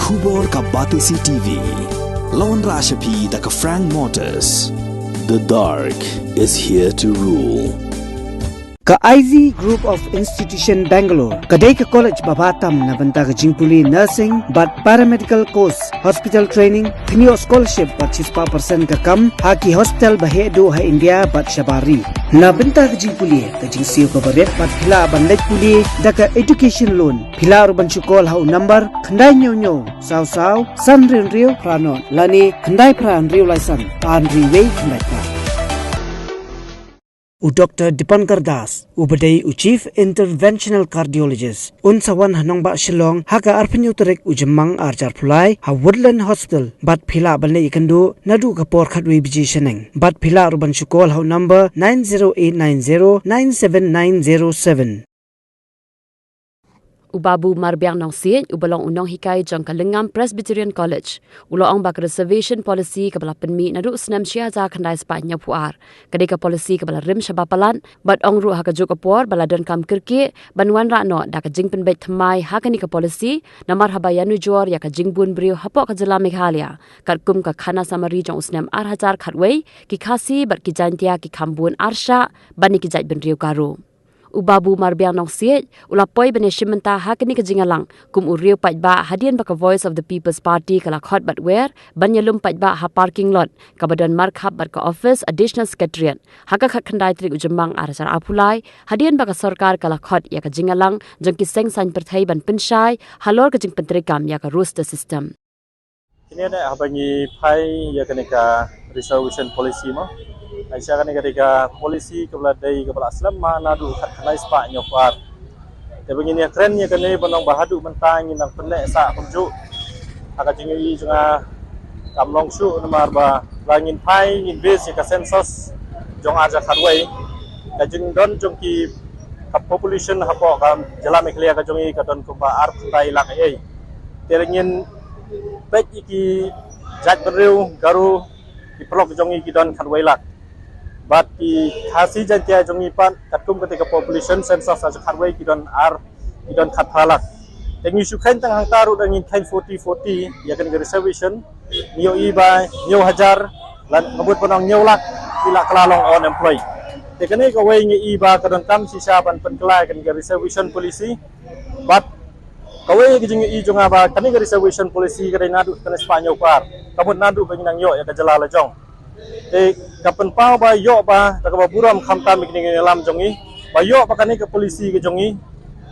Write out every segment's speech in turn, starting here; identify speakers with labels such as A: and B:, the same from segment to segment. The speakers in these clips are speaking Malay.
A: Khubor ka Batisi TV. Lawan Rashapi da ka Frank Motors. The dark is here to rule.
B: Ka IZ Group of Institution Bangalore, kadai ka college babatam na banta ka jingpuli nursing but paramedical course, hospital training, thinio scholarship but 6% ka kam, haki hospital bahedo ha India but shabari. Na banta ka jingpuli, ka jingsiyo ka baret but pila bandaj puli, da ka education loan, pila urban chukol ha number, khandai nyo, saw, san rin pranon, lani khandai pran rio laisan, an riway khandai pran. Dr. Dipankar Das, Ubadai Chief Interventional Cardiologist, Unsawan Hanongba Shillong, Haka Arpanyutarek Ujamang Arjar Pulai, Ha Woodland Hospital, Bat Pila Balne Ikandu, Nadu Kapor Katwe Biji Sheneng, Bat Pila Ruban Shukol How number 90890-97907.
C: Ubabu marbiang nong siet ubalong unong hikai jong kalengam Presbyterian College uloong bak reservation policy kabala penmi nadu senam syaza kandai spanya puar kadeka policy kabala rim shabapalan bat ong ru haka juk apor baladon kam kirki banwan rakno da ka jing penbet thamai hakani ka policy namar habayanu jor ya ka jingbun brio hapok ka jela Meghalaya katkum ka khana samari jong usnam 8000 khatwei ki khasi bat ki jantia ki khambun arsha bani ki jait ben rio karo Ubabu marbiang nong siet ulapoi bene shimenta hakani ka jingalang kum uriu pajba hadian baka Voice of the People's Party kala khot bat wer banyalum pajba ha parking lot kabadan markhap bat ka office additional secretariat haka khat khandai trik ujamang arasar apulai hadian baka sarkar kala khot ya ka jingalang jongki seng san perthai ban pinshai halor ka jing pentrikam ya ka roster system
D: ini ada habangi pai ya kenika reservation policy mo Aisyah kan ketika polisi kebeladai kepala Islam mana nadu khanai spa nyopar. Tapi begini trennya kan ini benong bahadu mentang nang penek sak penjuk. Agak jingi juga kamlong su nomor ba langin pai ngin base ka sensus jong aja kharwai. Ka jing don jong ki population hapo kam jela Meghalaya ka jongi ka don ko ba ar tai lak ei. Terengin baik iki jat bereu garu di pelok jongi ki don kharwai lak. But di hasil jantia jongi pan katkum ketika population census aja kharwai kidon khathalak. Tengi sukhain tang hang taru dangin kain 40 ya kan reservation nio iba nio hajar lan ngebut penong nio lak ila kelalong on employ. Tekene ko wei ngi iba kadon kam sisa ban penkelai kan reservation policy. But kawai gijing i jonga ba kan reservation policy kadai nadu kan Spanyol par. Kabut nadu banginang yo ya ka jalala jong. Kapan pau ba yo ba takaba buram khamta mikning lam jongi ba yo pa kani ka polisi ke jongi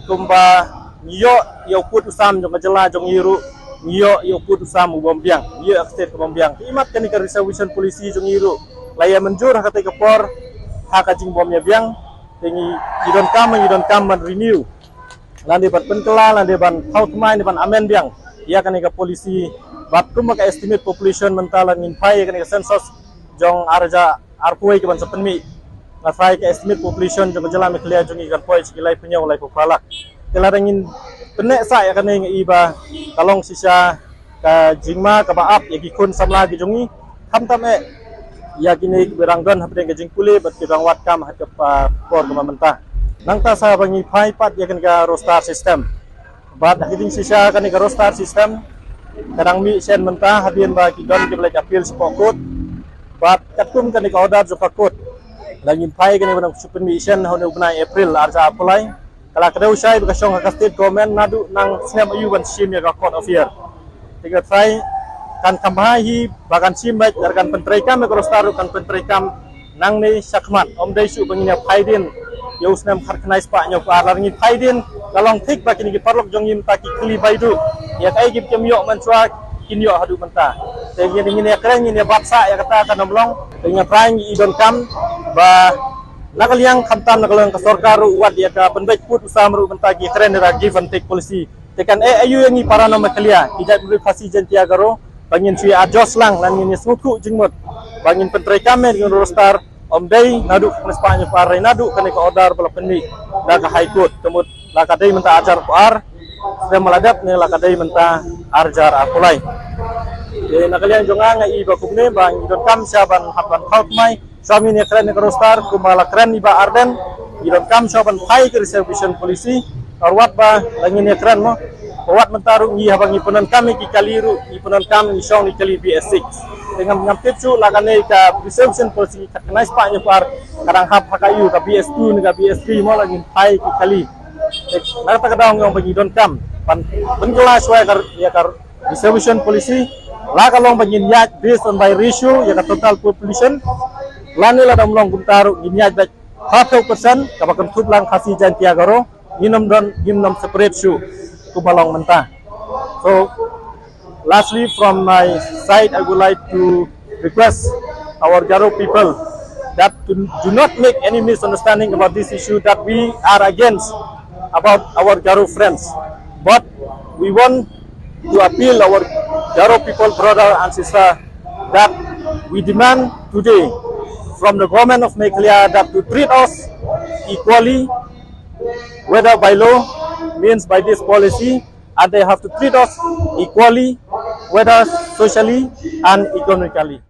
D: kumba yo put usam jong jela jongi ru yo put usam bombiang yo state bombiang imat kani ka reservation polisi jongi ru laya menjur hakate ka por haka jing bomnya biang tengi idon kam man renew lande ban penkela lande ban haut mai ban amen biang ya kani ka polisi bat kum ka estimate population mentala ngin pai kani ka census jong arja arpuai ke ban sepenmi nafai ke estimate population jong jela Meghalaya jongi kan poi sikilai punya ulai popalak kelarangin penek sa ya kan ngi iba kalong sisa ka jingma ka baap ya gikun samla gi jongi hamtam ya gini berang don hapde ke jingpuli bat kidang wat kam hat ka por ka mentah nang ta sa bangi pai pat ya kan ka roster system bat hiding sisa kan ka roster system kadang mi sen mentah hadien ba kidon ke belaj appeal spokut But katkum kan ka order jo kakut langin pai kan ibang super mission hono bunai April arja apply kala kadau sai ka song ka state government nadu nang snam ayuban sim ya ka court of year tiga try kan kambahi bagan sim baik darkan pentrikam ka rostaru kan pentrikam nang ni sakmat om dai su banginya paidin yo snam kharknai spa nyo ka langin paidin kalong thik ba kini ki parlok jongim taki kli baidu ya kai gip kemyo manchwa kinyo hadu mentah Tengi ini keren ini baksa ya kata kan nomlong dengan prang idon kam ba nakaliang khamtam nakalang ka sarkaru wat ya ka penbet put usamru mentagi keren ra give and take policy tekan ayu yang para no Meghalaya tidak beri fasi jantia garo bangin sui adjust lang lan ini smuku jingmut bangin pentrai kame dengan roster om day nadu kan Spanyol parai nadu kan ka order bala penni da ka high court kemut la ka dai menta ajar par sedang meladap ni la ka dai menta arjar apulai nakalian jonga nga iba kubne bang idon kam saban hapan kaut mai suami ni keren ka roster kumala keren iba arden idon kam saban pai ke reservation polisi arwat ba langin ni keren mo Bawat mentaru ni habangi penan kami ki kaliru ni penan kami isong ni kali BS6 dengan ngampitsu lakane ka reception policy kanai spanya par kadang hap hakayu ka BS2 ni ka BS3 mo lagi pai ki kali nak tak kadang ngong bagi don kam pan kelas wa ya kar reception policy la kalong bagi nyaj based on by ratio ya ka total population lani la dam long guntaru nyaj ba 50% ka bakam tublang khasi jan tiagaro ginam don ginam separate shoe Kubalong mentah. So, lastly, from my side, I would like to request our Garo people that do not make any misunderstanding about this issue that we are against about our Garo friends. But we want to appeal our Garo people, brother and sister, that we demand today from the government of Meghalaya that to treat us equally, whether by law means by this policy, and they have to treat us equally, whether socially and economically.